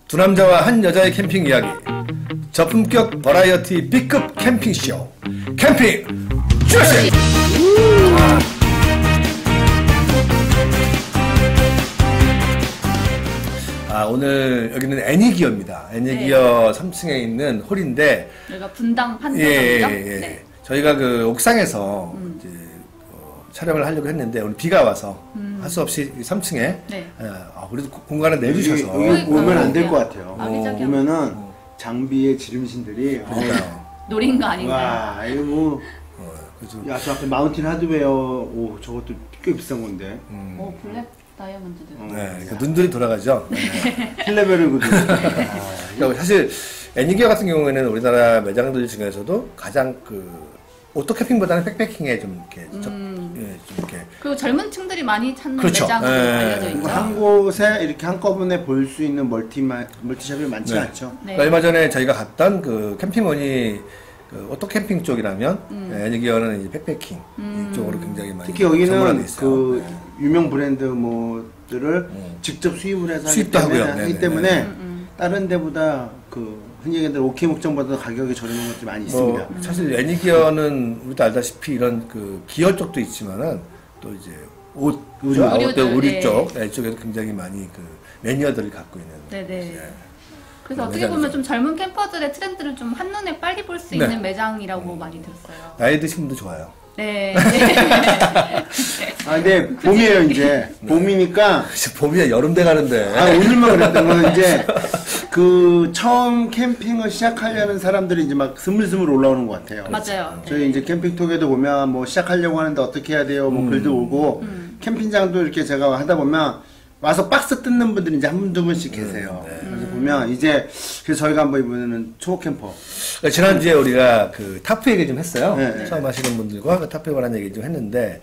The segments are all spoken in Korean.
두 남자와 한 여자의 캠핑 이야기. 저품격 버라이어티 B급 캠핑쇼 캠핑 쭈시! 오늘 여기는 애니기어입니다. 애니기어 3층에 있는 홀인데 여기가 분당 판교점이죠? 네. 저희가 그 옥상에서 이제 촬영을 하려고 했는데 오늘 비가 와서 할 수 없이 3층에 그래도 공간을 내주셔서 여기 오면 안 될 것 같아요. 아기자기하고. 오면은 장비의 지름신들이 노린 거 아닌가요? 와 이거 뭐 야, 저 앞에 마운틴 하드웨어 오 저것도 꽤 비싼 건데. 블랙 다이아몬드도. 네, 그 눈들이 돌아가죠. 힐레벨이거든. 그러니까 사실 애니기어 같은 경우에는 우리나라 매장들 중에서도 가장 그 오토 캠핑보다는 백패킹에 좀 이렇게 좀 이렇게 그리고 젊은 층들이 많이 찾는 그렇죠. 매장으로 알려져 있죠. 한 곳에 이렇게 한꺼번에 볼 수 있는 멀티샵이 많지 않죠. 네. 얼마 전에 저희가 갔던 그 캠핑원이 그 오토 캠핑 쪽이라면 애니기어는 이제 백패킹 이쪽으로 굉장히 많이 특히 여기는 전문화돼 있어요. 그 유명 브랜드 뭐들을 직접 수입을 해서 수입도 하고요. 하기 때문에 다른 데보다 그 흔히 얘기하는 오케이 목장보다 가격이 저렴한 것들이 많이 있습니다. 사실 애니기어는 우리도 알다시피 이런 그 기어 쪽도 있지만은 또 이제 옷, 의류 쪽 이쪽에도 굉장히 많이 그 매니아들을 갖고 있는. 네네. 그래서 어떻게 보면 좀 젊은 캠퍼들의 트렌드를 좀 한눈에 빨리 볼 수 있는 매장이라고 많이 들었어요. 나이 드신 분도 좋아요. 네. 근데 봄이에요 이제. 봄이니까. 봄이야 여름 돼 가는데. 오늘만 그랬던 거는 이제 그 처음 캠핑을 시작하려는 사람들이 이제 막 스물스물 올라오는 것 같아요. 맞아요. 저희 이제 캠핑톡에도 보면 뭐 시작하려고 하는데 어떻게 해야 돼요? 뭐 글도 오고 캠핑장도 이렇게 제가 하다 보면 와서 박스 뜯는 분들이 이제 한 분 두 분씩 계세요. 그래서 보면 이제 그래서 저희가 한번 이번에는 초보 캠퍼. 지난주에 우리가 그 타프 얘기 좀 했어요. 네. 처음 하시는 분들과 그 타프에 관한 얘기 좀 했는데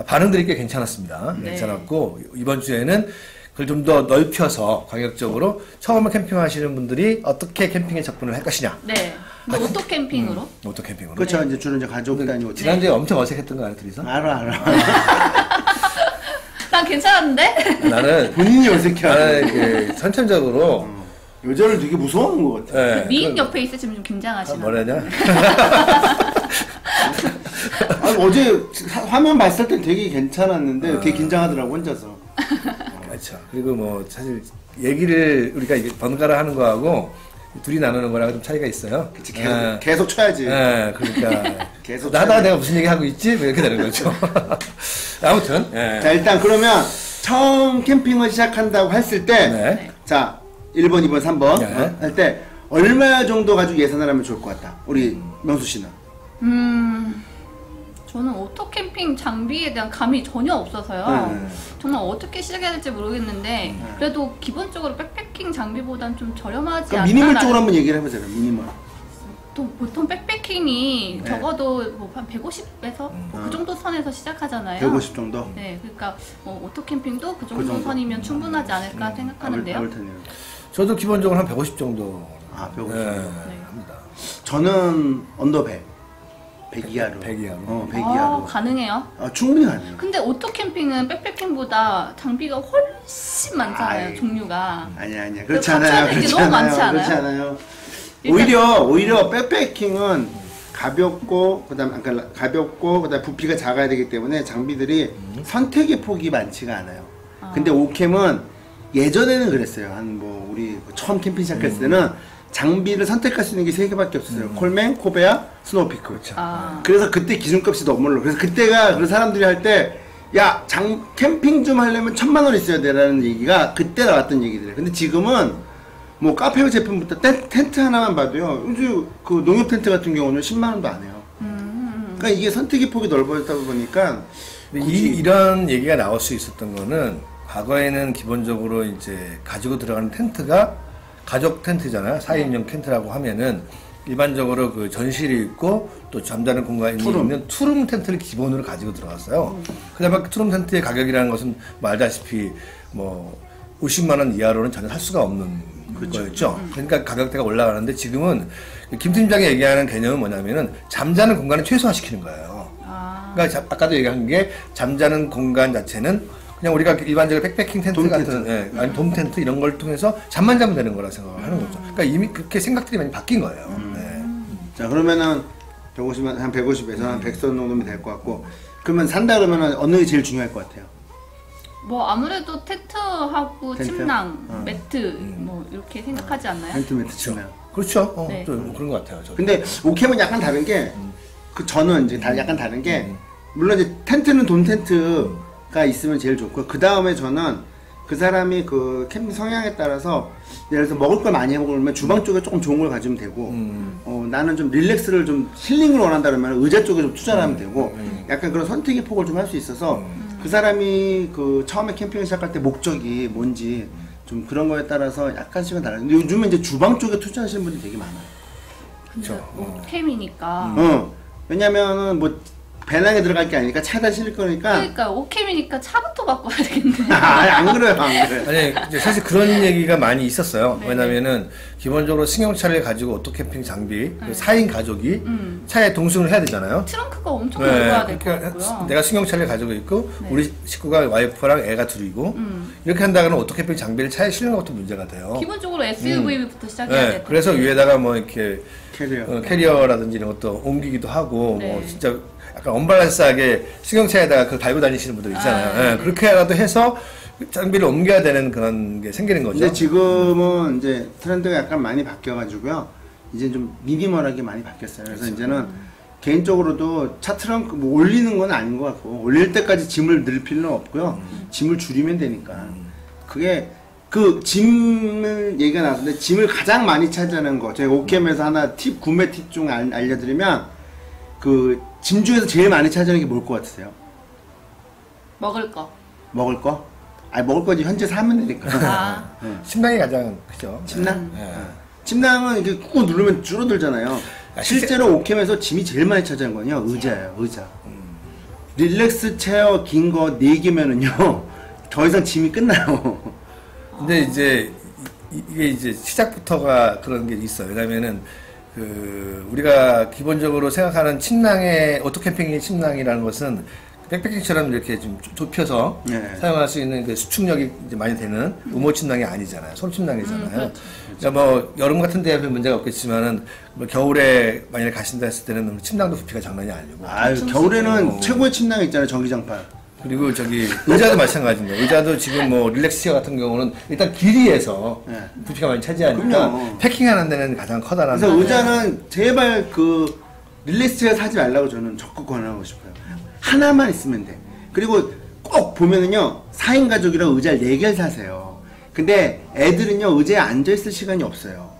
반응들이 꽤 괜찮았습니다. 네. 괜찮았고 이번 주에는 그걸 좀 더 넓혀서 가격적으로 처음 캠핑하시는 분들이 어떻게 캠핑에 접근을 할 것이냐. 네. 오토 캠핑으로. 오토 캠핑으로. 그렇죠. 이제 주로 이제 가족 단위고. 지난주에 엄청 어색했던 거 알아, 둘이서? 알아. 난 괜찮았는데? 나는 본인이 어색해하고. 나는 그 선천적으로 여자를 되게 무서워하는 것 같아. 네, 미인 옆에 있으시면 좀 긴장하시나? 뭐라냐? 어제 화면 봤을 땐 되게 괜찮았는데 되게 긴장하더라고 혼자서. 그렇죠. 그리고 뭐 사실 얘기를 우리가 이게 번갈아 하는 거하고 둘이 나누는 거랑 좀 차이가 있어요. 그치, 계속 쳐야지. 네, 그러니까 계속 나다 내가 무슨 얘기 하고 있지? 뭐 이렇게 되는 거죠. 아무튼. 자 일단 그러면 처음 캠핑을 시작한다고 했을 때, 네. 자 1번, 2번, 3번 네. 할 때 얼마 정도 가지고 예산을 하면 좋을 것 같다. 우리 명수 씨는. 저는 오토 캠핑 장비에 대한 감이 전혀 없어서요. 정말 어떻게 시작해야 될지 모르겠는데 그래도 기본적으로 백패킹 장비보단 좀 저렴하지 그럼 않나? 미니멀 쪽으로 한번 얘기를 해보자요. 미니멀. 또 보통 백패킹이 네. 적어도 뭐 한 150에서 그 정도 선에서 시작하잖아요. 150 정도. 네, 그러니까 오토 캠핑도 그 정도 정도. 선이면 충분하지 않을까 생각하는데요. 아울턴이요. 저도 기본적으로 한 150 정도. 150 네, 정도. 합니다. 저는 언더 100. 100 이하로. 100 이하로. 100 이하로. 가능해요? 충분히 가능해요. 근데 오토 캠핑은 백패킹보다 장비가 훨씬 많잖아요, 종류가. 아니야. 그 그렇지 갖춰야 않아요. 될 게 그렇지 너무 많지 않아요. 않아요? 그렇지 않아요. 일단- 오히려 백패킹은 가볍고 그다음에 부피가 작아야 되기 때문에 장비들이 선택의 폭이 많지가 않아요. 근데 오캠은 예전에는 그랬어요. 한 뭐 우리 처음 캠핑 시작했을 때는 장비를 선택할 수 있는 게 3개밖에 없었어요. 콜맨, 코베아, 스노우피크. 그렇죠. 그래서 그때 기준값이 너무 올라. 그래서 그때가 그 사람들이 할 때 야, 캠핑 좀 하려면 1,000만 원 있어야 되라는 얘기가 그때 나왔던 얘기들이에요. 근데 지금은 뭐 카페 제품부터 텐트 하나만 봐도요. 요즘 그 농협 텐트 같은 경우는 10만 원도 안 해요. 그러니까 이게 선택의 폭이 넓어졌다 보니까 이런 얘기가 나올 수 있었던 거는 과거에는 기본적으로 이제 가지고 들어가는 텐트가 가족 텐트잖아요. 4인용 텐트라고 하면은 일반적으로 그 전실이 있고 또 잠자는 공간이 있는 투룸 텐트를 기본으로 가지고 들어갔어요. 그다음에 그 투룸 텐트의 가격이라는 것은 뭐 알다시피 뭐 50만 원 이하로는 전혀 살 수가 없는 거였죠. 그러니까 가격대가 올라가는데 지금은 김 팀장이 얘기하는 개념은 뭐냐면은 잠자는 공간을 최소화시키는 거예요. 그러니까 아까도 얘기한 게 잠자는 공간 자체는 그냥 우리가 일반적으로 백패킹 텐트 돔 같은, 텐트. 아니 돔 텐트 이런 걸 통해서 잠만 자면 되는 거라 생각을 하는 거죠. 그러니까 이미 그렇게 생각들이 많이 바뀐 거예요. 네. 자 그러면은 150만 한 150에서 한 100선 정도면 될 것 같고 그러면 산다 그러면은 어느 게 제일 중요할 것 같아요? 뭐 아무래도 텐트하고 텐트? 침낭, 매트 뭐 이렇게 생각하지 않나요? 텐트 매트 치면. 그렇죠. 네. 좀 그런 것 같아요. 저도. 근데 오캠은 약간 다른 게 그 저는 이제 약간 다른 게 물론 이제 텐트는 돔 텐트가 있으면 제일 좋고 그 다음에 저는 그 사람이 그 캠핑 성향에 따라서 예를 들어서 먹을 걸 많이 먹으면 주방 쪽에 조금 좋은 걸 가지면 되고 나는 좀 릴렉스를 좀 힐링을 원한다 그러면 의자 쪽에 좀 투자를 하면 되고 약간 그런 선택의 폭을 좀 할 수 있어서 그 사람이 그 처음에 캠핑을 시작할 때 목적이 뭔지 좀 그런 거에 따라서 약간씩은 달라요. 근데 요즘은 이제 주방 쪽에 투자하시는 분들이 되게 많아요. 그렇죠. 오캠이니까. 왜냐면은 뭐 배낭에 들어갈 게 아니니까 차에다 실을 거니까. 그러니까 오캠이니까 차부터 바꿔야 되겠네. 안 그래요, 안 그래요. 아니 이제 사실 그런 얘기가 많이 있었어요. 네네. 왜냐면은 기본적으로 승용차를 가지고 오토캠핑 장비, 그 4인 가족이 차에 동승을 해야 되잖아요. 트렁크가 엄청 넓어야 될 것 그러니까 같고요. 내가 승용차를 가지고 있고 네. 우리 식구가 와이프랑 애가 둘이고 이렇게 한다면 오토캠핑 장비를 차에 실는 것도 문제가 돼요. 기본적으로 SUV부터 시작해야 네, 될 것 그래서 같아요. 위에다가 뭐 이렇게 캐리어. 캐리어라든지 이런 것도 옮기기도 하고 네. 뭐 진짜 약간 언밸런스하게 승용차에다가 그걸 달고 다니시는 분들 있잖아요. 아, 네. 그렇게라도 해서 장비를 옮겨야 되는 그런 게 생기는 거죠. 근데 지금은 이제 트렌드가 약간 많이 바뀌어가지고요. 이제 좀 미니멀하게 많이 바뀌었어요. 그래서 이제는 개인적으로도 차 트렁크 뭐 올리는 건 아닌 것 같고 올릴 때까지 짐을 늘 필요는 없고요. 짐을 줄이면 되니까. 그게 그 짐을 얘기가 나왔는데 짐을 가장 많이 차지하는 거 제가 오캠에서 하나 팁 구매 팁 중 알려드리면 그 짐 중에서 제일 많이 차지하는 게 뭘 것 같으세요? 먹을 거. 먹을 거? 아니 먹을 거지 현재 사면 되니까. 아, 침낭이 가장 크죠. 침낭? 네. 침낭은 이렇게 꾹 누르면 줄어들잖아요. 아, 실제로 오캠에서 짐이 제일 많이 차지하는 건요 의자예요. 의자. 릴렉스 체어 긴 거 4개면은요 더 이상 짐이 끝나요. 근데 이제 이게 이제 시작부터가 그런 게 있어요. 왜냐면은 그 우리가 기본적으로 생각하는 침낭의 오토캠핑의 침낭이라는 것은 백패킹처럼 이렇게 좀 좁혀서 네. 사용할 수 있는 그 수축력이 이제 많이 되는 우모 침낭이 아니잖아요. 솜 침낭이잖아요. 그렇죠. 그러니까 뭐 여름 같은 데야 별 문제가 없겠지만은 뭐 겨울에 만약에 가신다 했을 때는 침낭도 부피가 장난이 아니고. 아유 겨울에는 최고의 침낭 있잖아요 전기장판. 그리고 저기 의자도 마찬가지입니다. 의자도 지금 뭐 릴렉스 체어 같은 경우는 일단 길이에서 네. 부피가 많이 차지하니까 그럼요. 패킹하는 데는 가장 커다란. 그래서 의자는 제발 그 릴렉스 체어 사지 말라고 저는 적극 권하고 싶어요. 하나만 있으면 돼. 그리고 꼭 보면은요 4인 가족이라 의자를 4개를 사세요. 근데 애들은요 의자에 앉아있을 시간이 없어요.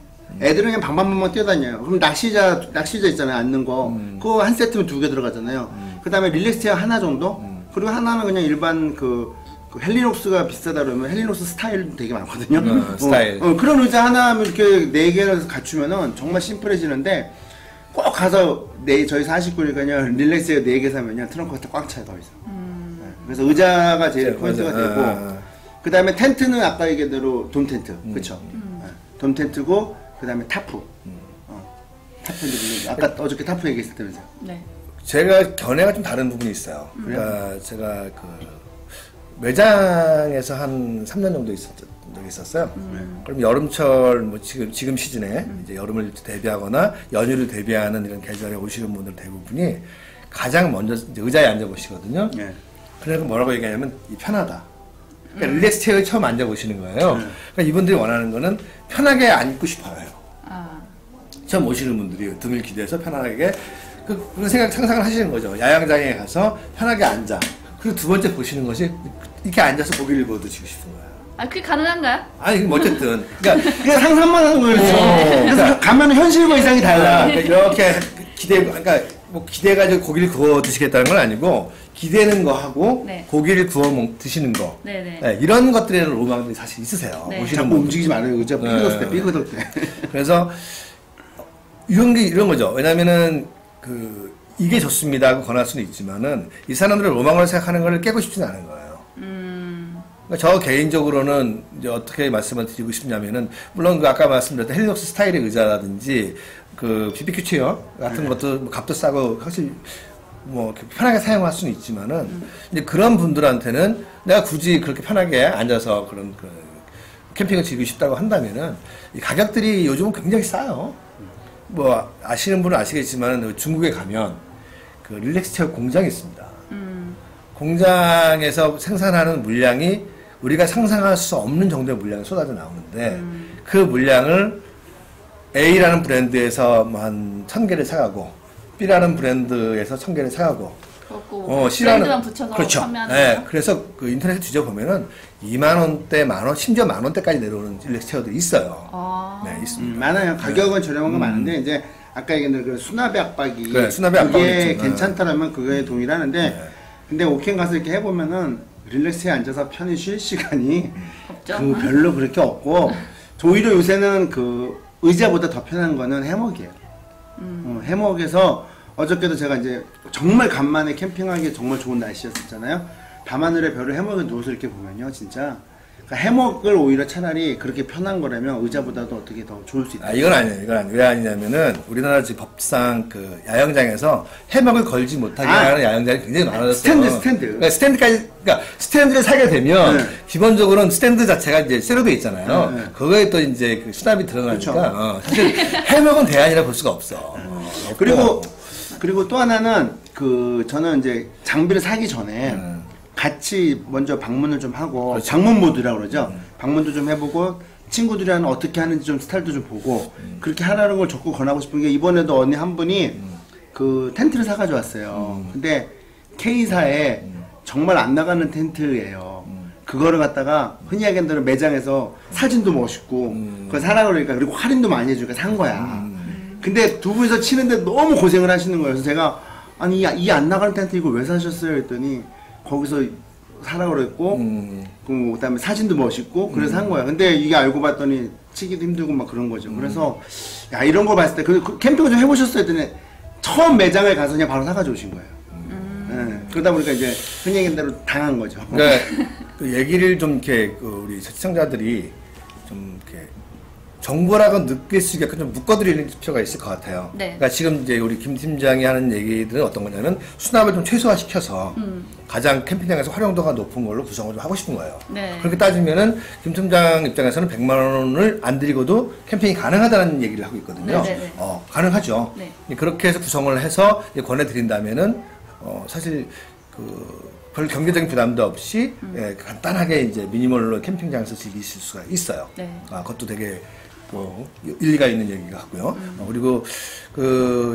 애들은 그냥 방방방방 뛰어다녀요. 그럼 낚시자 있잖아요 앉는 거 그거 한 세트면 2개 들어가잖아요. 그 다음에 릴렉스 체어 하나 정도 그리고 하나는 그냥 일반 그 헬리녹스가 비싸다 그러면 헬리녹스 스타일도 되게 많거든요. 스타일. 그런 의자 하나 하면 이렇게 4개를 갖추면은 정말 심플해지는데 꼭 가서 저희 49일간요 릴렉스에 4개 사면요 트렁크가 다 꽉 차요 더 이상. 네, 그래서 의자가 제일 네, 포인트가 맞아요. 되고 그 다음에 텐트는 아까 얘기대로 돔 텐트 그쵸? 네, 돔 텐트고 그 다음에 타프. 타프인데 아까 어저께 타프 얘기했을 때면서요. 네. 제가 견해가 좀 다른 부분이 있어요. 그러니까 제가 그 매장에서 한 3년 정도 있었던 적이 있었어요. 그럼 여름철 뭐 지금 시즌에 이제 여름을 대비하거나 연휴를 대비하는 이런 계절에 오시는 분들 대부분이 가장 먼저 이제 의자에 앉아 보시거든요. 네. 그래서 뭐라고 얘기하냐면 이 편하다. 그러니까 릴렉스 체어에 처음 앉아 보시는 거예요. 그러니까 이분들이 원하는 거는 편하게 앉고 싶어요. 아, 처음 오시는 분들이 등을 기대서 편안하게 그런 상상을 하시는 거죠. 야영장에 가서 편하게 앉아. 그리고 두 번째 보시는 것이 이렇게 앉아서 고기를 구워 드시고 싶은 거예요. 아 그게 가능한가요? 아니 뭐 어쨌든 그러니까 그냥 상상만 하는 거예요. 그래서 가면 현실과 이상이 달라. 이렇게 그러니까 뭐 기대가지고 고기를 구워 드시겠다는 건 아니고 기대는 거 하고 네. 고기를 구워 드시는 거 네네. 네, 이런 것들에 대한 로망들이 사실 있으세요. 네. 오시는 자꾸 분들. 움직이지 말아요. 의자 삐그덕 때 삐그덕 때. 그래서 이런 거죠. 왜냐면은 이게 좋습니다 하고 권할 수는 있지만은 이 사람들의 로망을 생각하는 걸 깨고 싶지는 않은 거예요. 그러니까 저 개인적으로는 이제 어떻게 말씀을 드리고 싶냐면은 물론 그 아까 말씀드렸던 헬리녹스 스타일의 의자라든지 그 BBQ 체어 같은 것도 뭐 값도 싸고 사실 뭐 이렇게 편하게 사용할 수는 있지만은 이제 그런 분들한테는 내가 굳이 그렇게 편하게 앉아서 그런 그 캠핑을 즐기고 싶다고 한다면은 이 가격들이 요즘은 굉장히 싸요. 뭐 아시는 분은 아시겠지만 중국에 가면 그 릴렉스 체어 공장이 있습니다. 공장에서 생산하는 물량이 우리가 상상할 수 없는 정도의 물량이 쏟아져 나오는데 그 물량을 A라는 브랜드에서 뭐 한 1000개를 사가고 B라는 브랜드에서 1000개를 사가고 브랜드만 붙여서 그렇죠. 판매하는 네, 거죠? 그래서 그 인터넷에 뒤져보면은 2만원대, 만원, 심지어 만원대까지 내려오는 릴렉스 체어들이 있어요. 네, 있습니다. 많아요. 가격은 저렴한 거 많은데 이제 아까 얘기한 그 수납의 압박이 그래, 수납의 압박이 그게 있죠. 괜찮다라면 그거에 동의를 하는데 근데 오켄 가서 이렇게 해보면은 릴렉스에 앉아서 편히 쉴 시간이 없죠. 그 별로 그렇게 없고 오히려 요새는 그 의자보다 더 편한 거는 해먹이에요. 해먹에서 어저께도 제가 이제 정말 간만에 캠핑하기 정말 좋은 날씨였었잖아요. 밤하늘의 별을 해먹에 누워서 이렇게 보면요, 진짜 그러니까 해먹을 오히려 차라리 그렇게 편한 거라면 의자보다도 어떻게 더 좋을 수 있다. 아, 이건 아니에요. 이건 아니에요. 왜 아니냐면은 우리나라 지금 법상 그 야영장에서 해먹을 걸지 못하게 하는 야영장이 굉장히 많아졌어요. 스탠드. 그러니까 스탠드까지, 그러니까 스탠드를 사게 되면 네. 기본적으로는 스탠드 자체가 이제 쇠로 돼 있잖아요. 네. 그거에 또 이제 그 수납이 들어가니까 그쵸. 사실 해먹은 대안이라 볼 수가 없어. 그리고 또 하나는 그 저는 이제 장비를 사기 전에 같이 먼저 방문을 좀 하고 그렇죠. 방문 모드라고 그러죠. 방문도 좀 해보고 친구들이랑 어떻게 하는지 좀 스타일도 좀 보고 그렇게 하라는 걸 적극 권하고 싶은 게 이번에도 언니 한 분이 그 텐트를 사가지고 왔어요. 근데 K사에 정말 안 나가는 텐트예요. 그거를 갖다가 흔히 얘기하는 매장에서 사진도 멋있고 그걸 사라고 그러니까 그리고 할인도 많이 해주니까 산 거야. 근데 두 분이서 치는데 너무 고생을 하시는 거예요. 그래서 제가 아니 이 안 나가는 텐트 이거 왜 사셨어요? 했더니 거기서 사라고 그랬고 그다음에 사진도 멋있고 그래서 산 거야. 근데 이게 알고 봤더니 치기도 힘들고 막 그런 거죠. 그래서 야 이런 거 봤을 때 그 캠핑을 좀 해보셨어요? 했더니 처음 매장을 가서 그냥 바로 사가지고 오신 거예요. 네. 그러다 보니까 이제 흔히 얘기한 대로 당한 거죠. 그러니까 그 얘기를 좀 이렇게 그 우리 시청자들이 좀 이렇게 정보라고 느낄 수 있게끔 좀 묶어드리는 필요가 있을 것 같아요. 네. 그러니까 지금 이제 우리 김 팀장이 하는 얘기들은 어떤 거냐면 수납을 좀 최소화시켜서 가장 캠핑장에서 활용도가 높은 걸로 구성을 좀 하고 싶은 거예요. 네. 그렇게 따지면은 김 팀장 입장에서는 100만 원을 안 들이고도 캠핑이 가능하다는 얘기를 하고 있거든요. 네네네. 가능하죠. 네. 그렇게 해서 구성을 해서 권해드린다면은 사실 별 경제적인 부담도 없이 간단하게 이제 미니멀로 캠핑장에서 즐기실 수가 있어요. 네. 그것도 되게 일리가 있는 얘기 같고요. 그리고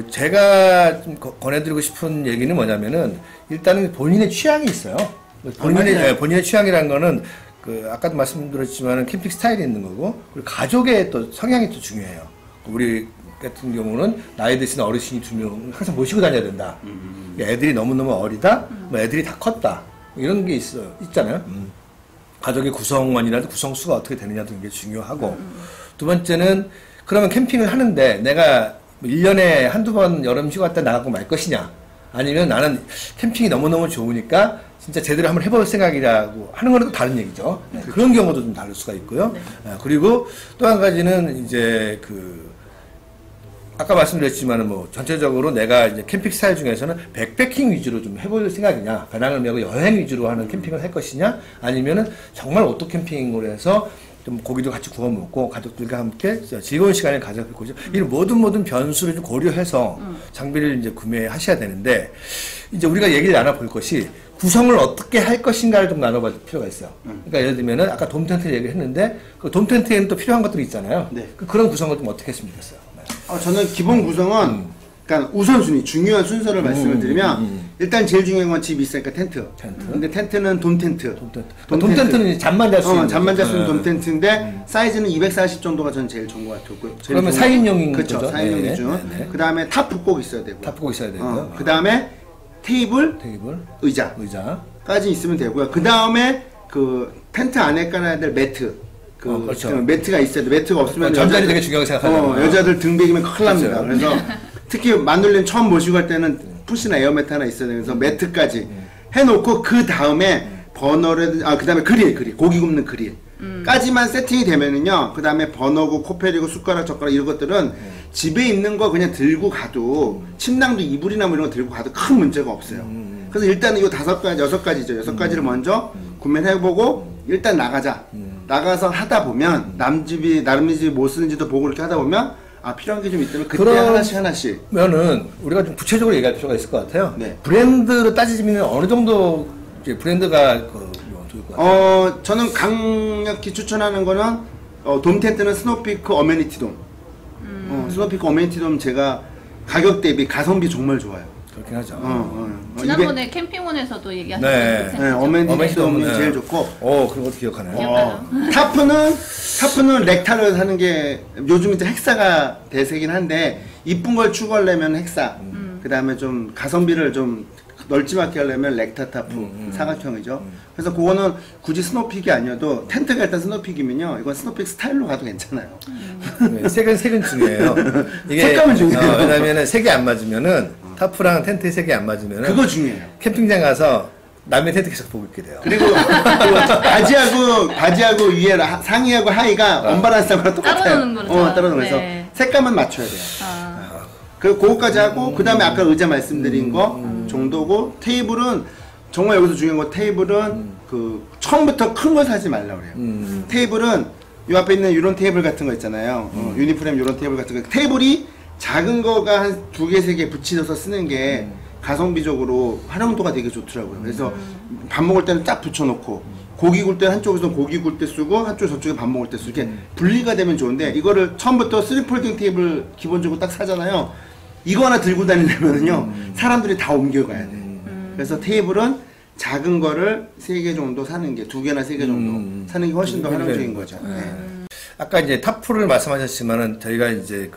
제가 좀 권해드리고 싶은 얘기는 뭐냐면은 일단은 본인의 취향이 있어요. 본인의 취향이라는 거는 아까도 말씀드렸지만은 캠핑 스타일이 있는 거고 그리고 가족의 또 성향이 또 중요해요. 우리 같은 경우는 나이 드신 어르신이 2명 항상 모시고 다녀야 된다. 애들이 너무너무 어리다. 뭐 애들이 다 컸다. 이런 게 있잖아요. 가족의 구성원이라도 구성수가 어떻게 되느냐도 굉장히 중요하고 두 번째는 그러면 캠핑을 하는데 내가 1년에 한두 번 여름 휴가 때 나가고 말 것이냐 아니면 나는 캠핑이 너무너무 좋으니까 진짜 제대로 한번 해볼 생각이라고 하는 거는 또 다른 얘기죠. 그런 경우도 좀 다를 수가 있고요. 그리고 또 한 가지는 이제 아까 말씀드렸지만은 뭐 전체적으로 내가 이제 캠핑 스타일 중에서는 백패킹 위주로 좀 해볼 생각이냐, 배낭을 메고 여행 위주로 하는 캠핑을 할 것이냐, 아니면은 정말 오토 캠핑으로 해서 좀 고기도 같이 구워 먹고 가족들과 함께 즐거운 시간을 가져볼 거죠. 이런 모든 변수를 좀 고려해서 장비를 이제 구매하셔야 되는데 이제 우리가 얘기를 나눠볼 것이 구성을 어떻게 할 것인가를 좀 나눠볼 필요가 있어요. 그러니까 예를 들면은 아까 돔 텐트 얘기를 했는데 그 돔 텐트에는 또 필요한 것들이 있잖아요. 네. 그런 구성을 좀 어떻게 했으면 좋겠어요. 저는 기본 구성은 그러니까 우선순위 중요한 순서를 말씀을 드리면 일단 제일 중요한 건 집이 있으니까 텐트. 근데 텐트는 돔 텐트. 돔 텐트는 잠만 잘 수 있는 잠만 잘 수 있는 돔 텐트인데 사이즈는 240 정도가 전 제일 좋은 것 같았고요. 그러면 4인용인 거죠. 거죠? 4인용 네, 기준. 네. 그다음에 탑 꼭 있어야 되고. 탑 꼭 있어야 되고요. 그다음에 테이블, 의자. 까지 있으면 되고요. 그다음에 텐트 안에 깔아야 될 매트. 그렇죠. 매트가 있어야 돼. 매트가 없으면 전자리 되게 중요하게 생각하잖아요. 여자들 등 베기면 큰일 납니다. 그렇죠. 그래서 특히 마눌님 처음 모시고 갈 때는 푸시나 에어매트 하나 있어야 돼요. 그래서 매트까지 해놓고 그 다음에 버너를 그 다음에 그릴 고기 굽는 그릴 까지만 세팅이 되면은요. 그 다음에 버너고 코펠이고 숟가락 젓가락 이런 것들은 집에 있는 거 그냥 들고 가도 침낭도 이불이나 뭐 이런 거 들고 가도 큰 문제가 없어요. 그래서 일단 이거 5가지, 6가지죠. 6가지를 먼저 구매를 해보고 일단 나가자. 나가서 하다 보면 남 집이 뭐 쓰는지도 보고 이렇게 하다 보면 아 필요한 게 좀 있다면 그때 하나씩 그러면은 우리가 좀 구체적으로 얘기할 필요가 있을 것 같아요. 네. 브랜드로 따지면 어느 정도 이제 브랜드가 좋을 것 같아요. 저는 강력히 추천하는 거는 돔 텐트는 스노피크 어메니티 돔. 스노피크 어메니티 돔 제가 가격 대비 가성비 정말 좋아요. 그렇긴 하죠. 지난번에 캠핑원에서도 얘기하셨던 네. 그 네, 어메니티 돔이 돔은, 제일 좋고. 그런 것도 기억하네. 타프는 렉타를 사는 게 요즘 이제 헥사가 대세긴 한데 이쁜 걸 추구하려면 헥사. 그 다음에 좀 가성비를 좀 널찍하게 하려면 렉타 타프 사각형이죠. 그래서 그거는 굳이 스노픽이 아니어도 텐트가 일단 스노픽이면요. 이건 스노픽 스타일로 가도 괜찮아요. 색은 중요해요. 이게 색감은 중요해요. 왜냐면은 색이 안 맞으면은 타프랑 텐트의 색이 안 맞으면은 그거 중요해요. 캠핑장 가서 남의 텐트 계속 보고 있게 돼요. 그리고 바지하고 위에 상의하고 하의가 언밸런스한 거랑 똑같아요. 따로 노는 거죠. 따로 노는 거죠. 네. 색감은 맞춰야 돼요. 그리고 그거까지 하고 그 다음에 아까 의자 말씀드린 거 정도고 테이블은 정말 여기서 중요한 거 테이블은 그 처음부터 큰 거 사지 말라 그래요. 테이블은 이 앞에 있는 이런 테이블 같은 거 있잖아요. 유니프레임 이런 테이블 같은 거 테이블이 작은 거가 한 2개, 3개 붙이셔서 쓰는 게 가성비적으로 활용도가 되게 좋더라고요. 그래서 밥 먹을 때는 딱 붙여놓고 고기 굴 때 한쪽에서 고기 굴 때 쓰고 한쪽 저쪽에 밥 먹을 때 쓰고 이렇게 분리가 되면 좋은데 이거를 처음부터 3폴딩 테이블 기본적으로 딱 사잖아요. 이거 하나 들고 다니려면요 사람들이 다 옮겨가야 돼. 그래서 테이블은 작은 거를 3개 정도 사는 게 2개나 3개 정도 사는 게 훨씬 더 활용적인 거죠. 네. 아까 이제 타프를 말씀하셨지만은 저희가 이제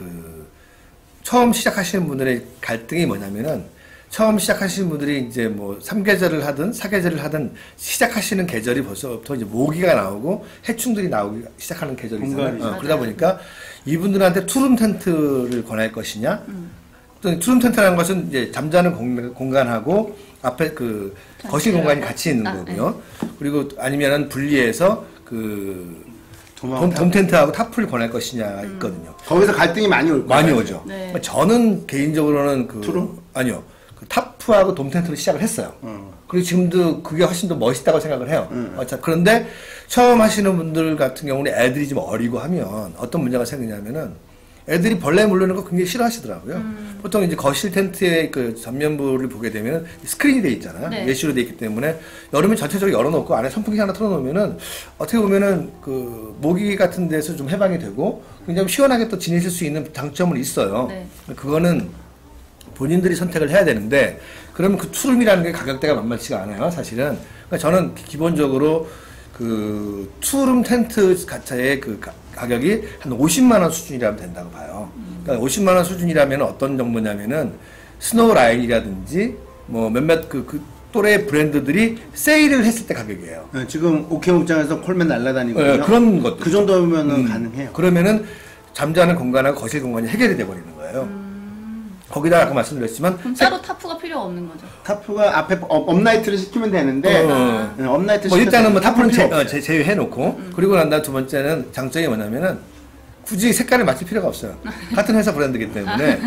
처음 시작하시는 분들의 갈등이 뭐냐면은 처음 시작하시는 분들이 이제 뭐 3계절을 하든 4계절을 하든 시작하시는 계절이 벌써부터 이제 모기가 나오고 해충들이 나오기 시작하는 계절이잖아요. 그러다 보니까 이분들한테 투룸 텐트를 권할 것이냐 또 투룸 텐트라는 것은 이제 잠자는 공간하고 앞에 거실 공간이 같이 있는 거고요. 그리고 아니면은 분리해서 돔 텐트하고 타프를 권할 것이냐가 있거든요. 거기서 갈등이 많이 올 거예요. 많이 오죠. 네. 저는 개인적으로는 투룸? 아니요. 타프하고 돔 텐트로 시작을 했어요. 그리고 지금도 그게 훨씬 더 멋있다고 생각을 해요. 그런데 처음 하시는 분들 같은 경우는 애들이 좀 어리고 하면 어떤 문제가 생기냐면은 애들이 벌레 물르는 거 굉장히 싫어하시더라고요. 보통 이제 거실 텐트의 그 전면부를 보게 되면 스크린이 돼 있잖아요. 네. 메쉬로 돼 있기 때문에 여름에 전체적으로 열어놓고 안에 선풍기 하나 틀어놓으면은 어떻게 보면은 모기 같은 데서 좀 해방이 되고 굉장히 시원하게 또 지내실 수 있는 장점은 있어요. 네. 그거는 본인들이 선택을 해야 되는데 그러면 투룸이라는 게 가격대가 만만치가 않아요, 사실은. 그러니까 저는 기본적으로 투룸 텐트 자체의 가격이 한 50만 원 수준이라면 된다고 봐요. 그러니까 50만 원 수준이라면 어떤 정도냐면은 스노우 라인이라든지 뭐 몇몇 또래 브랜드들이 세일을 했을 때 가격이에요. 네, 지금 오케이 목장에서 콜맨 날라다니거든요. 네, 그런 것도 그 정도면은 가능해요. 그러면은 잠자는 공간하고 거실 공간이 해결이 돼 버리는 거예요. 거기다 아까 말씀드렸지만 그럼 따로 타프가 필요 없는 거죠. 타프가 앞에 업라이트를 시키면 되는데 네, 업라이트 뭐 일단은 뭐 타프는 필요 제외해놓고 그리고 난 다음 두 번째는 장점이 뭐냐면은 굳이 색깔을 맞출 필요가 없어요. 같은 회사 브랜드이기 때문에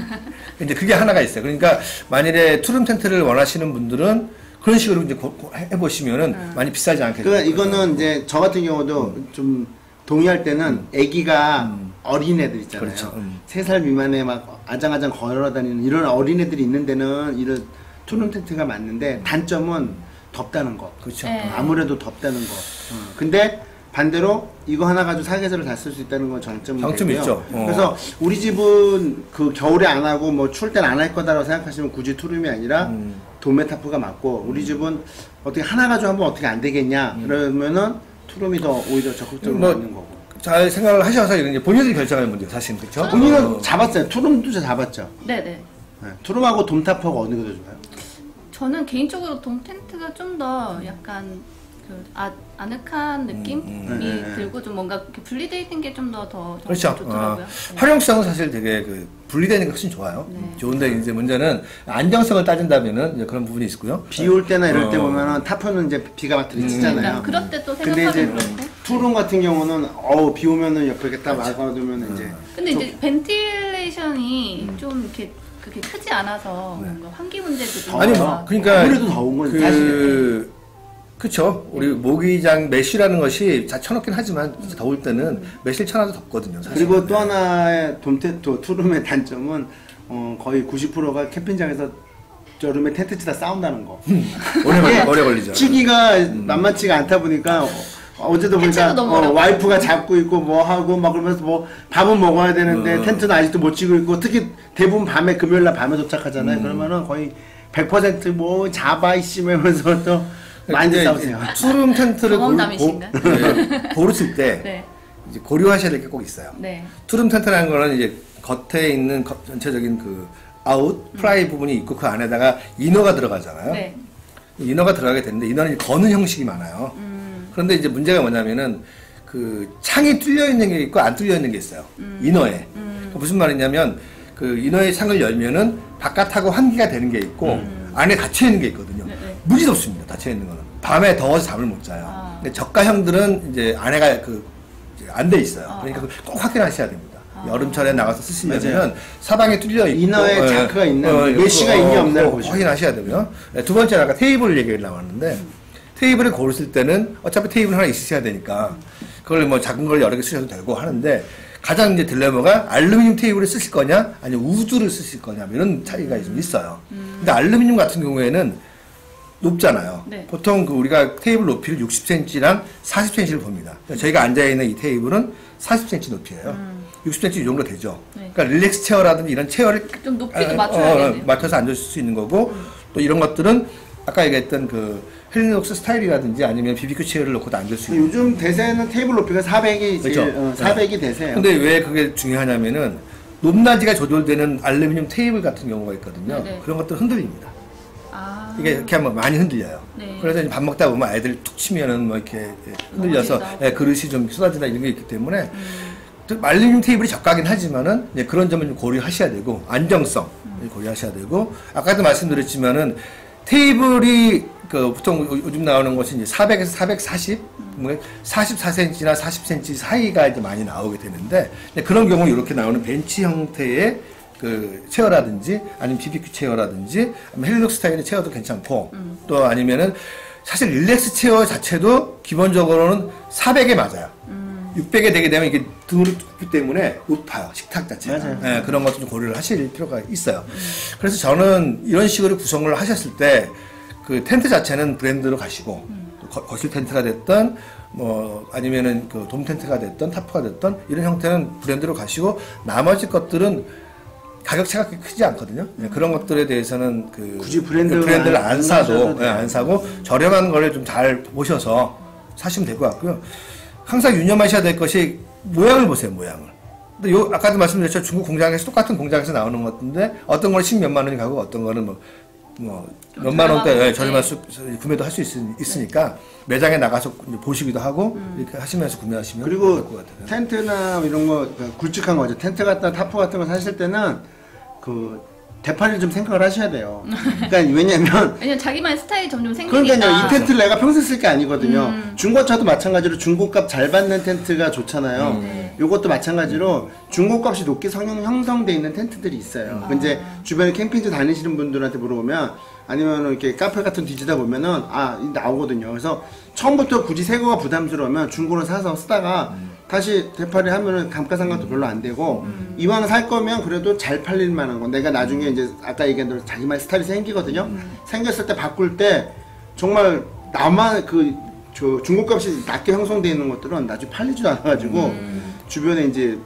이제 그게 하나가 있어요. 그러니까 만일에 투룸 텐트를 원하시는 분들은 그런 식으로 이제 해보시면은 많이 비싸지 않게. 그러니까 이거는 이제 저 같은 경우도 좀 동의할 때는 아기가 어린애들 있잖아요. 그렇죠. 3살 미만에 막 아장아장 걸어다니는 이런 어린애들이 있는 데는 이런 투룸 텐트가 맞는데 단점은 덥다는 거. 그렇죠. 네. 아무래도 덥다는 거. 근데 반대로 이거 하나 가지고 4계절을 다 쓸 수 있다는 건 장점이 있죠. 그래서 우리 집은 겨울에 안 하고 뭐 추울 땐 안 할 거다라고 생각하시면 굳이 투룸이 아니라 도메타프가 맞고 우리 집은 어떻게 하나 가지고 한번 어떻게 안 되겠냐 그러면은 투룸이 더 오히려 적극적으로 맞는 거고. 잘 생각을 하셔서 이제 본인들이 결정하는 문제 사실 그렇죠. 본인은 잡았어요. 투룸도 잡았죠. 네네. 네. 투룸하고 돔타프하고 어느 게 더 좋아요? 저는 개인적으로 돔 텐트가 좀 더 약간 아늑한 느낌이 들고 좀 뭔가 이렇게 분리되어 있는 게 좀 더 그렇죠. 좋더라고요. 네. 활용성은 사실 되게 분리되는 게 훨씬 좋아요. 네. 좋은데 이제 문제는 안정성을 따진다면은 이제 그런 부분이 있고요. 비 올 때나 이럴 때 보면은 타프는 이제 비가 막 들이치잖아요. 그러니까 그럴 때 또 근데 이제 생각하면 그렇고. 투룸 같은 경우는 비 오면은 옆에 이렇게 딱 막아두면 이제. 근데 이제 벤틸레이션이 좀 이렇게 그렇게 크지 않아서 뭔가 환기 문제도 좀 아니 있어서. 뭐 그러니까 아무래도 더운 건 사실. 그쵸. 우리 모기장 메쉬라는 것이 다 쳐놓긴 하지만 진짜 더울 때는 매실 쳐놔도 덥거든요. 사실. 그리고 또 하나의 투룸의 단점은 거의 90%가 캠핑장에서 저 룸에 텐트 치다 싸운다는 거. 오래 걸리죠. 치기가 만만치가 않다 보니까 어제도 보니까 와이프가 잡고 있고 뭐 하고 막 그러면서 뭐 밥은 먹어야 되는데 텐트는 아직도 못 치고 있고 특히 대부분 밤에 금요일날 밤에 도착하잖아요. 그러면은 거의 100%뭐 잡아 이씨면서 또 많이 싸우세요. 투룸 텐트를 경험담이신가? 고르실 때 네. 이제 고려하셔야 될 게 꼭 있어요. 네. 투룸 텐트라는 거는 이제 겉에 있는 전체적인 그 아웃 프라이 부분이 있고 그 안에다가 이너가 들어가잖아요. 네. 이너가 들어가게 되는데 이너는 이제 거는 형식이 많아요. 그런데 이제 문제가 뭐냐면은 그 창이 뚫려 있는 게 있고 안 뚫려 있는 게 있어요. 이너에. 무슨 말이냐면 그 이너의 창을 열면은 바깥하고 환기가 되는 게 있고 안에 닫혀 있는 게 있거든요. 네. 무지 덥습니다. 닫혀 있는 거는. 밤에 더워서 잠을 못 자요. 근데 저가형들은 이제 안에가 안 돼 있어요. 그러니까 꼭 확인하셔야 됩니다. 여름철에 나가서 쓰시려면 사방에 뚫려 있고 이너에 자크가 있는 메쉬가 있냐 없냐를 보시고 확인하셔야 되고요. 두 번째는 아까 테이블 얘기가 나왔는데 테이블을 고르실 때는 어차피 테이블 하나 있으셔야 되니까 그걸 뭐 작은 걸 여러 개 쓰셔도 되고 하는데 가장 이제 딜레마가 알루미늄 테이블을 쓰실 거냐 아니면 우드를 쓰실 거냐 뭐 이런 차이가 좀 있어요. 근데 알루미늄 같은 경우에는 높잖아요. 네. 보통 우리가 테이블 높이를 60cm랑 40cm를 봅니다. 저희가 앉아있는 이 테이블은 40cm 높이에요. 60cm 이 정도 되죠. 네. 그러니까 릴렉스 체어라든지 이런 체어를 좀 높이도 맞춰야겠네요. 맞춰서 앉을 수 있는 거고 또 이런 것들은 아까 얘기했던 그 헬리녹스 스타일이라든지 아니면 BBQ 체어를 놓고도 앉을 수 있는. 요즘 대세는 테이블 높이가 400이 그렇죠. 400이 대세예요. 근데 왜 그게 중요하냐면은 높낮이가 조절되는 알루미늄 테이블 같은 경우가 있거든요. 네. 그런 것들 흔들립니다. 아. 이게 이렇게 하면 많이 흔들려요. 네. 그래서 이제 밥 먹다 보면 아이들 툭 치면은 뭐 이렇게 흔들려서 넘어진다. 그릇이 좀 쏟아진다 이런 게 있기 때문에 알루미늄 테이블이 저가긴 하지만은 그런 점을 좀 고려하셔야 되고 안정성 고려하셔야 되고 아까도 말씀드렸지만은 테이블이 그 보통 요즘 나오는 것이 이제 400에서 440, 44cm나 40cm 사이가 이제 많이 나오게 되는데 그런 경우 이렇게 나오는 벤치 형태의 그 체어라든지 아니면 BBQ 체어라든지 아니면 헬리녹스 스타일의 체어도 괜찮고 또 아니면은 사실 릴렉스 체어 자체도 기본적으로는 400에 맞아요. 600에 되게 되면 이게 등으로 굽기 때문에 높아요. 식탁 자체가. 맞아요. 네, 그런 것도 좀 고려를 하실 필요가 있어요. 그래서 저는 이런 식으로 구성을 하셨을 때 그 텐트 자체는 브랜드로 가시고 거실 텐트가 됐던 뭐 아니면은 그 돔 텐트가 됐던 타프가 됐던 이런 형태는 브랜드로 가시고 나머지 것들은 가격 차가 그렇게 크지 않거든요. 네, 그런 것들에 대해서는 그 굳이 브랜드를 안 사도 안 사고 저렴한 거를 좀 잘 보셔서 사시면 될 것 같고요. 항상 유념하셔야 될 것이 모양을 보세요. 모양을. 근데 아까도 말씀드렸죠. 중국 공장에서 똑같은 공장에서 나오는 것인데 어떤 건 10몇만 원이 가고 어떤 거는 뭐 몇만 원대 저렴한 구매도 할 수 있으니까 매장에 나가서 보시기도 하고 이렇게 하시면서 구매하시면 그리고 될 것 같아요. 텐트나 이런 거 굵직한 거죠. 텐트 같은 타프 같은 거 사실 때는 그 대파를 좀 생각을 하셔야 돼요. 그러니까 왜냐면 자기만의 스타일이 점점 생기니까. 그러니까요. 이 텐트를 내가 평생 쓸 게 아니거든요. 중고차도 마찬가지로 중고값 잘 받는 텐트가 좋잖아요. 요것도 마찬가지로 중고값이 높게 형성돼 있는 텐트들이 있어요. 근데 주변에 캠핑장 다니시는 분들한테 물어보면 아니면 이렇게 카페 같은 뒤지다 보면은 나오거든요. 그래서 처음부터 굳이 새 거가 부담스러우면 중고로 사서 쓰다가 다시 되팔이 하면은 감가상각도 별로 안 되고 이왕 살 거면 그래도 잘 팔릴 만한 거. 내가 나중에 이제 아까 얘기한 대로 자기만의 스타일이 생기거든요. 생겼을 때 바꿀 때 정말 나만 저 중고값이 낮게 형성되어 있는 것들은 나중에 팔리지도 않아가지고 주변에 이제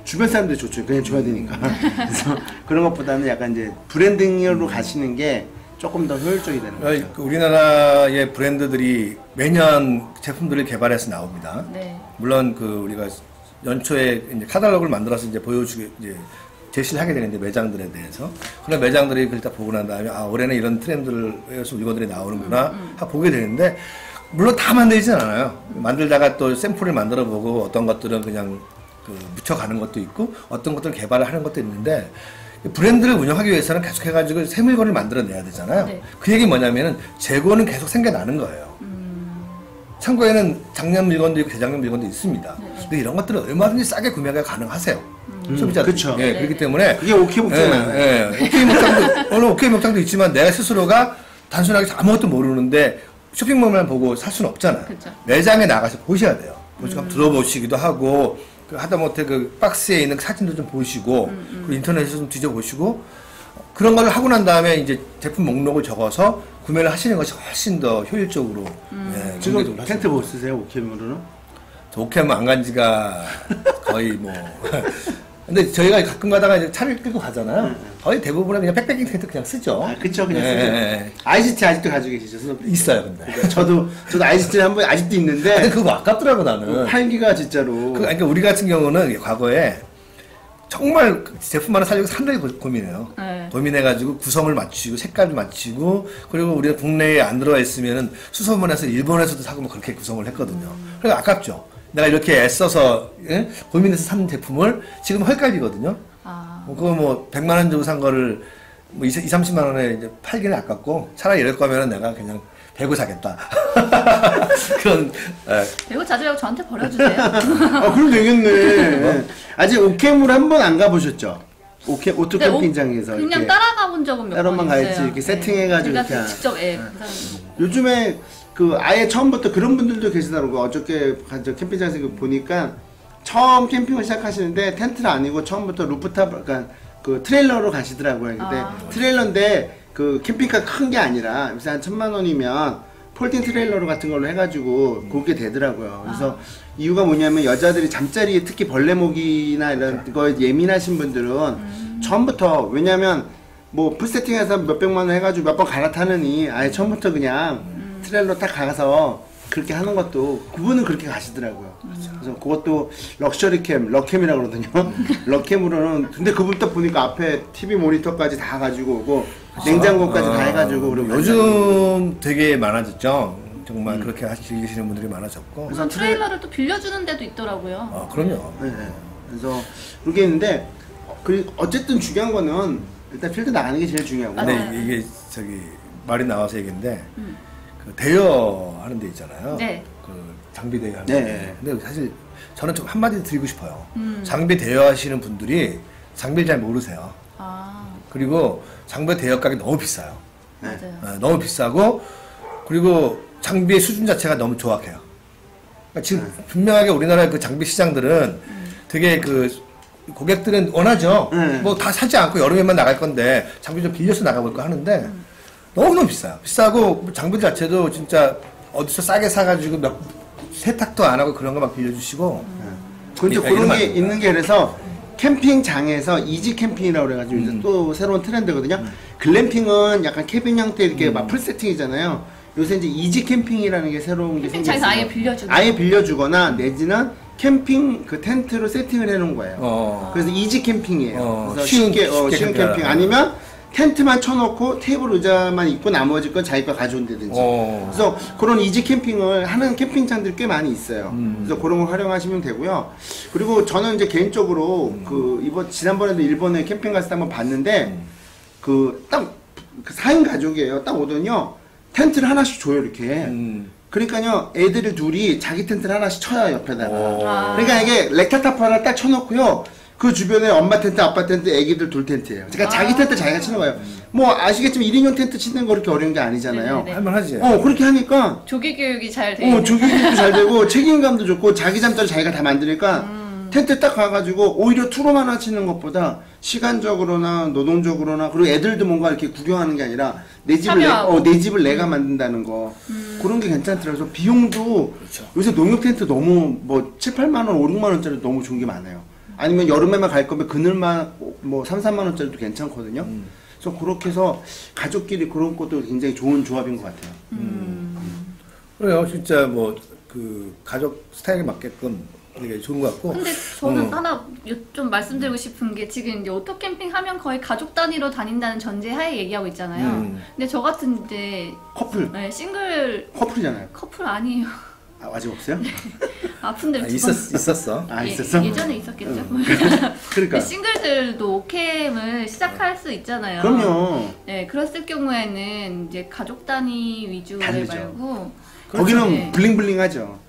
주변 사람들이 좋죠. 그냥 줘야 되니까. 그래서 그런 것보다는 약간 이제 브랜딩으로 가시는 게 조금 더 효율적이 되는 거죠. 우리나라의 브랜드들이 매년 제품들을 개발해서 나옵니다. 네. 물론 우리가 연초에 이제 카탈로그를 만들어서 이제 보여주게 이제 제시를 하게 되는데 매장들에 대해서 그런 매장들이 그걸 다 보고 난 다음에 올해는 이런 트렌드에서 물건들이 나오는구나 하고 보게 되는데 물론 다 만들진 않아요. 만들다가 또 샘플을 만들어 보고 어떤 것들은 그냥 묻혀가는 것도 있고 어떤 것들은 개발을 하는 것도 있는데 브랜드를 운영하기 위해서는 계속 해가지고 새 물건을 만들어내야 되잖아요. 네. 그 얘기 뭐냐면은 재고는 계속 생겨나는 거예요. 창고에는 작년 물건도 있고 재작년 물건도 있습니다. 근데 이런 것들은 얼마든지 싸게 구매가 가능하세요. 소비자들. 그쵸. 예, 그렇기 때문에 그게 오케이 목장이에요. 예, 오케이 목장도 오늘 오케이 목장도 있지만 내가 스스로가 단순하게 아무것도 모르는데 쇼핑몰만 보고 살 수는 없잖아요. 그쵸. 매장에 나가서 보셔야 돼요. 보시고 들어보시기도 하고 그 하다못해 그 박스에 있는 사진도 좀 보시고 그리고 인터넷에서 좀 뒤져보시고 그런 걸 하고 난 다음에 이제 제품 목록을 적어서 구매를 하시는 것이 훨씬 더 효율적으로 예, 지금 공개도 텐트 뭐 쓰세요? 오케이으로는? 오케이 안 간 지가 거의 뭐 근데 저희가 가끔 가다가 이제 차를 끌고 가잖아요. 거의 대부분은 그냥 백패킹 텐트 그냥 쓰죠. 아, 그쵸, 그냥 예, 쓰죠. 예, 예. ICT 아직도 가지고 계시죠, 선생님? 있어요, 근데. 저도 ICT 한번 아직도 근데 있는데 그거 아깝더라고 나는. 8기가 진짜로. 그러니까 우리 같은 경우는 과거에 정말 제품 하나 살려고 상당히 고민해요. 네. 고민해가지고 구성을 맞추고 색깔도 맞추고 그리고 우리가 국내에 안 들어와 있으면은 수소문해서 일본에서도 사고 뭐 그렇게 구성을 했거든요. 그러니까 아깝죠. 내가 이렇게 애써서 예? 고민해서 산 제품을 지금 헐값이거든요. 그거 뭐 100만 원 주고 산 거를 뭐 30만 원에 이제 팔기는 아깝고 차라리 이럴 거면은 내가 그냥 배구 사겠다. 그런 배우 자제라고 저한테 버려주세요. 아, 그럼 되겠네. 아직 오케이물 한 번 안 가보셨죠? 오토 근데 캠핑장에서 그냥 이렇게 따라가 본 적은 몇 번 따로만 있어요. 가야지, 이렇게 세팅해가지고 제가 이렇게 직접 요즘에 그 아예 처음부터 그런 분들도 계시더라고요. 어저께 저 캠핑장에서 보니까 처음 캠핑을 시작하시는데 텐트는 아니고 처음부터 루프탑, 그러니까 그 트레일러로 가시더라고요. 근데 트레일러인데 그 캠핑카 큰 게 아니라 요새 한 1,000만 원이면 폴딩 트레일러로 같은 걸로 해가지고 그렇게 되더라고요. 그래서 이유가 뭐냐면 여자들이 잠자리에 특히 벌레목이나 이런 거에 예민하신 분들은 처음부터, 왜냐면 뭐 풀세팅해서 몇백만 원 해가지고 몇 번 갈아타느니 아예 처음부터 그냥 트레일러 딱 가서 그렇게 하는 것도 그분은 그렇게 가시더라고요. 그래서 그것도 럭셔리캠, 럭캠이라고 그러거든요. 럭캠으로는 근데 그분 딱 보니까 앞에 TV 모니터까지 다 가지고 오고 냉장고까지 다 해가지고 그리고 요즘 되게 많아졌죠. 정말 그렇게 즐기시는 분들이 많아졌고. 그래서 트레일러를 또 빌려주는 데도 있더라고요. 그럼요. 네. 그래서 그렇게 있는데 어쨌든 중요한 거는 일단 필드 나가는 게 제일 중요하고. 근데 이게 저기 말이 나와서 얘기인데 그 대여하는 데 있잖아요. 네. 그 장비 대여하는 네. 데. 근데 사실 저는 좀 한마디 드리고 싶어요. 장비 대여하시는 분들이 장비를 잘 모르세요. 그리고 장비 대여 가격이 너무 비싸요. 맞아요. 너무 비싸고 그리고 장비의 수준 자체가 너무 조악해요. 그러니까 지금 분명하게 우리나라의 그 장비 시장들은 되게 그 고객들은 원하죠. 뭐 다 사지 않고 여름에만 나갈 건데 장비 좀 빌려서 나가볼까 하는데 너무너무 비싸요. 비싸고 장비 자체도 진짜 어디서 싸게 사가지고 세탁도 안 하고 그런 거만 빌려주시고. 근데 그런 게 있는 게 그래서 캠핑장에서 이지 캠핑이라고 그래가지고 이제 또 새로운 트렌드거든요. 글램핑은 약간 캐빈 형태 이렇게 막 풀 세팅이잖아요. 요새 이제 이지 캠핑이라는 게 새로운 게 캠핑장에서 생겼어요. 아예 빌려주는. 아예 빌려주거나 내지는 캠핑 그 텐트로 세팅을 해놓은 거예요. 그래서 이지 캠핑이에요. 그래서 쉬운 쉬운 캠핑. 캠핑. 아니면 텐트만 쳐놓고 테이블 의자만 있고 나머지 건 자기 거 가져온다든지. 그래서 그런 이지 캠핑을 하는 캠핑장들이 꽤 많이 있어요. 그래서 그런 걸 활용하시면 되고요. 그리고 저는 이제 개인적으로 지난번에도 일본에 캠핑 갔을 때 한번 봤는데 그 4인 가족이에요. 딱 오더니요. 텐트를 하나씩 줘요, 이렇게. 그러니까요, 애들이 둘이 자기 텐트를 하나씩 쳐요, 옆에다가. 그러니까 이게 렉타타프 하나 딱 쳐놓고요. 그 주변에 엄마 텐트, 아빠 텐트, 애기들 둘 텐트예요. 그러니까 자기 텐트 자기가 치는 거예요. 뭐 아시겠지만 1인용 텐트 치는 거 그렇게 어려운 게 아니잖아요. 네네네. 할만하지. 그렇게 하니까 조기 교육이 잘 돼. 있는. 조기 교육도 잘 되고 책임감도 좋고 자기 잠자리 자기가 다 만드니까 텐트 딱 가가지고 오히려 투로만 하나 치는 것보다 시간적으로나 노동적으로나 그리고 애들도 뭔가 이렇게 구경하는 게 아니라 내 집을 내가 만든다는 거 그런 게 괜찮더라고요. 그래서 비용도 요새 농협 텐트 너무 뭐 7, 8만 원, 5, 6만 원짜리 너무 좋은 게 많아요. 아니면 여름에만 갈 거면 그늘만 뭐 3, 4만 원짜리도 괜찮거든요. 그래서 그렇게 해서 가족끼리 그런 것도 굉장히 좋은 조합인 것 같아요. 그래요. 진짜 뭐 그 가족 스타일에 맞게끔 되게 좋은 것 같고. 근데 저는 하나 좀 말씀드리고 싶은 게 지금 이제 오토 캠핑 하면 거의 가족 단위로 다닌다는 전제하에 얘기하고 있잖아요. 근데 저 같은 이제 커플. 네, 싱글 커플이잖아요. 커플 아니에요. 아직 없어요? 아픈데 있었어. 있었어? 예전에 있었겠죠. 그러니까. 싱글들도 오캠을 시작할 수 있잖아요. 그럼요. 네, 그랬을 경우에는 이제 가족 단위 위주로 다르죠. 말고 거기는 네. 블링블링하죠.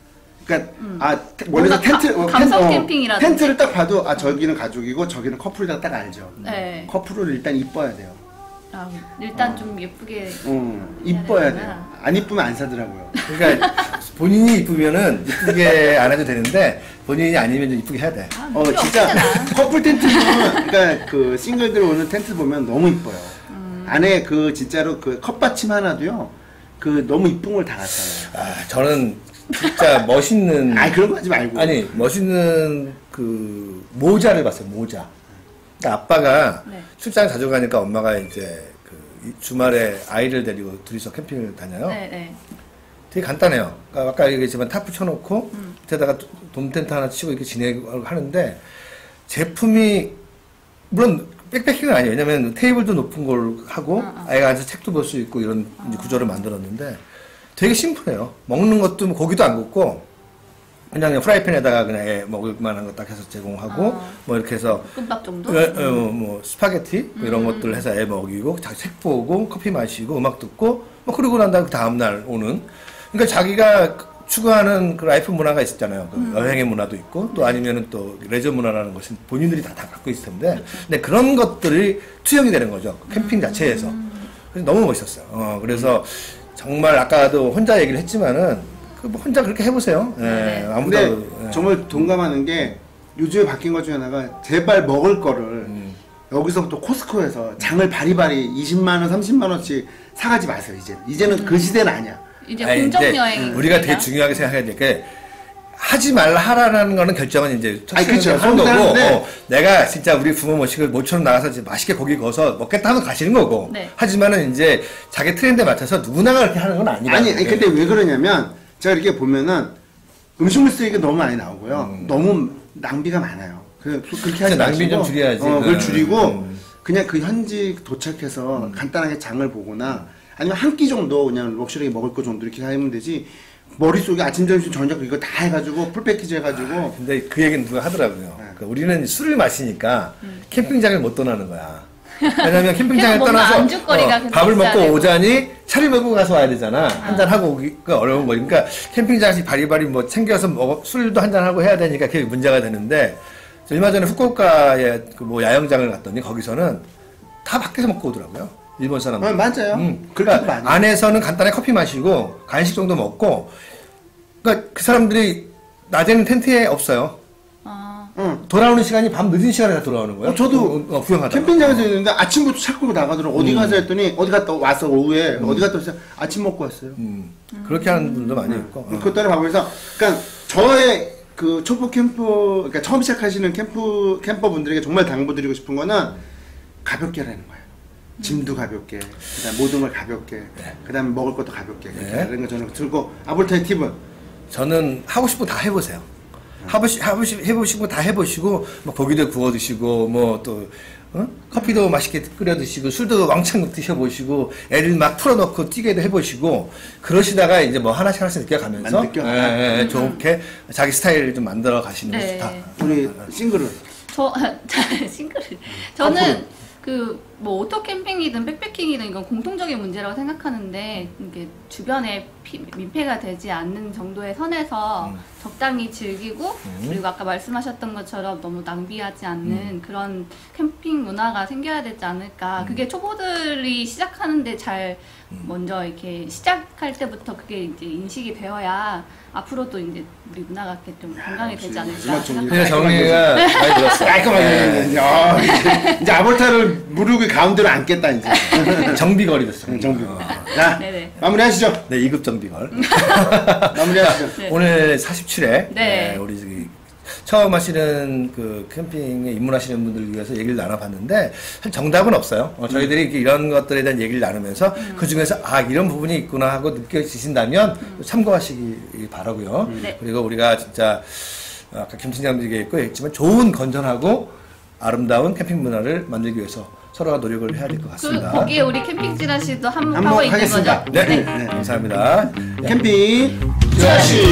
그러니까 뭔가 원래 텐트 감성 캠핑이라든지. 텐트를 딱 봐도 저기는 가족이고 저기는 커플이다 딱 알죠. 네. 커플을 일단 이뻐야 돼요. 일단 좀 예쁘게 이뻐야 되는구나. 돼요. 안 이쁘면 안 사더라고요. 그러니까 본인이 이쁘면은 이쁘게 안 해도 되는데 본인이 아니면 좀 이쁘게 해야 돼. 필요 진짜 없잖아. 커플 텐트 보면 그러니까 그 싱글들 오는 텐트 보면 너무 이뻐요. 안에 그 진짜로 그 컵받침 하나도요. 그 너무 이쁜 걸 달았잖아요. 저는 진짜 멋있는 그런 거 하지 말고. 아니 멋있는 그 모자를 봤어요. 모자. 그러니까 아빠가 네. 출장 자주 가니까 엄마가 이제 그 주말에 아이를 데리고 둘이서 캠핑을 다녀요. 네. 되게 간단해요. 그러니까 아까 얘기했지만 타프 쳐놓고 밑에다가 돔텐트 하나 치고 이렇게 지내고 하는데 제품이 물론 백패킹은 아니에요. 왜냐면 테이블도 높은 걸 하고 아이가 앉아서 책도 볼 수 있고 이런 이제 구조를 만들었는데 되게 심플해요. 먹는 것도 뭐 고기도 안 굽고 그냥 프라이팬에다가 그냥 애 먹을 만한 거 딱 해서 제공하고 뭐 이렇게 해서 볶음밥 정도? 뭐 스파게티 뭐 이런 것들 해서 애 먹이고 자기 책 보고 커피 마시고 음악 듣고 뭐 그러고 난 다음에 그 다음날 오는 그러니까 자기가 추구하는 그 라이프 문화가 있었잖아요. 그 여행의 문화도 있고 또 아니면은 또 레저 문화라는 것은 본인들이 다 갖고 있을 텐데 근데 그런 것들이 투영이 되는 거죠. 캠핑 자체에서. 그래서 너무 멋있었어요. 그래서 정말 아까도 혼자 얘기를 했지만은 뭐 혼자 그렇게 해보세요. 네. 아무도. 근데 정말 동감하는 게 요즘에 바뀐 것 중에 하나가 제발 먹을 거를 여기서부터 코스코에서 장을 바리바리 20만 원, 30만 원씩 사가지 마세요. 이제는 그 시대는 아니야. 이제 아니, 공정 근데 여행. 우리가 되게 중요하게 생각해야 될 게 하지 말라 하라는 거는 결정은 이제 그렇죠. 하는 거고 하는데 내가 진짜 우리 부모 모시고 모처럼 나가서 이제 맛있게 고기 구워서 먹겠다 하면 가시는 거고 네. 하지만은 이제 자기 트렌드에 맞춰서 누구나가 그렇게 하는 건 아니라 아니 근데 왜 그러냐면 제가 이렇게 보면은 음식물 쓰레기가 너무 많이 나오고요. 너무 낭비가 많아요. 그렇게 하지 낭비 마시고 좀 줄여야지. 그걸 줄이고 그냥 그 현지 도착해서 간단하게 장을 보거나 아니면 한 끼 정도 그냥 럭셔리하게 먹을 거 정도 이렇게 하면 되지. 머릿속에 아침, 점심, 저녁 이거 다 해가지고 풀 패키지 해가지고 근데 그 얘기는 누가 하더라고요. 그러니까 우리는 술을 마시니까 캠핑장을 못 떠나는 거야. 왜냐면 캠핑장을 뭔가 떠나서 안주거리가 계속 밥을 있어야 먹고 되고. 오자니 차를 먹고 가서 와야 되잖아. 한잔 하고 오기가 어려운 거. 그러니까 캠핑장에서 바리바리 뭐 챙겨서 술도 한잔 하고 해야 되니까 그게 문제가 되는데 얼마 전에 후쿠오카에 그 뭐 야영장을 갔더니 거기서는 다 밖에서 먹고 오더라고요. 일본 사람들. 맞아요. 그러니까 많이. 안에서는 간단하게 커피 마시고 간식 정도 먹고 그러니까 그 사람들이 낮에는 텐트에 없어요. 돌아오는 시간이 밤 늦은 시간에 다 돌아오는 거예요. 저도 구경하다가. 캠핑장에서 있는데 아침부터 차 끌고 나가더라고. 어디 가서 했더니 어디 갔다 와서 오후에 어디 갔다 와서 아침 먹고 왔어요. 그렇게 하는 분도 많이 있고. 그것 따라 봐보면서 그러니까 저의 그 초보 캠프 그러니까 처음 시작하시는 캠퍼분들에게 정말 당부드리고 싶은 거는 가볍게 하라는 거예요. 짐도 가볍게, 그다음 모든 걸 가볍게, 그다음에 먹을 것도 가볍게 그렇게 하는 거 저는 들고 아볼타의 팁은 저는 하고 싶은 거 다 해보세요. 해보시고 다 해보시고 뭐 고기도 구워 드시고 뭐 또 커피도 맛있게 끓여 드시고 술도 왕창 드셔보시고 애들 막 풀어놓고 뛰게도 해보시고 그러시다가 이제 뭐 하나씩 느껴가면서 좋게 자기 스타일을 좀 만들어 가시는 게 네. 좋다. 우리 싱글은 싱글을. 저는 그 뭐 오토 캠핑이든 백패킹이든 이건 공통적인 문제라고 생각하는데 이게 주변에 민폐가 되지 않는 정도의 선에서 적당히 즐기고 그리고 아까 말씀하셨던 것처럼 너무 낭비하지 않는 그런 캠핑 문화가 생겨야 되지 않을까. 그게 초보들이 시작하는데 잘 먼저 이렇게 시작할 때부터 그게 이제 인식이 되어야 앞으로도 이제 우리 문화가 이렇게 좀 건강히 되지 않을까 그냥 생각합니다. 정리가 많이 들었어. 깔끔하게 이제 아볼타를 무릎의 가운데로 앉겠다 이제 정비걸이 됐어. 정비고. 자 네네. 마무리하시죠. 네, 2급 정비걸. 마무리하시죠. 네. 오늘 47회 네. 우리 저기 처음 하시는 그 캠핑에 입문하시는 분들 위해서 얘기를 나눠봤는데 사실 정답은 없어요. 저희들이 이렇게 이런 것들에 대한 얘기를 나누면서 그 중에서 아 이런 부분이 있구나 하고 느껴지신다면 참고하시기 바라고요. 네. 그리고 우리가 진짜 아까 김 팀장도 얘기했지만 좋은 건전하고 아름다운 캠핑 문화를 만들기 위해서 서로가 노력을 해야 될 것 그 같습니다. 거기에 우리 캠핑 찌라시도 한몫하고 한몫 있는 하겠습니다. 거죠? 네, 감사합니다. 캠핑 찌라시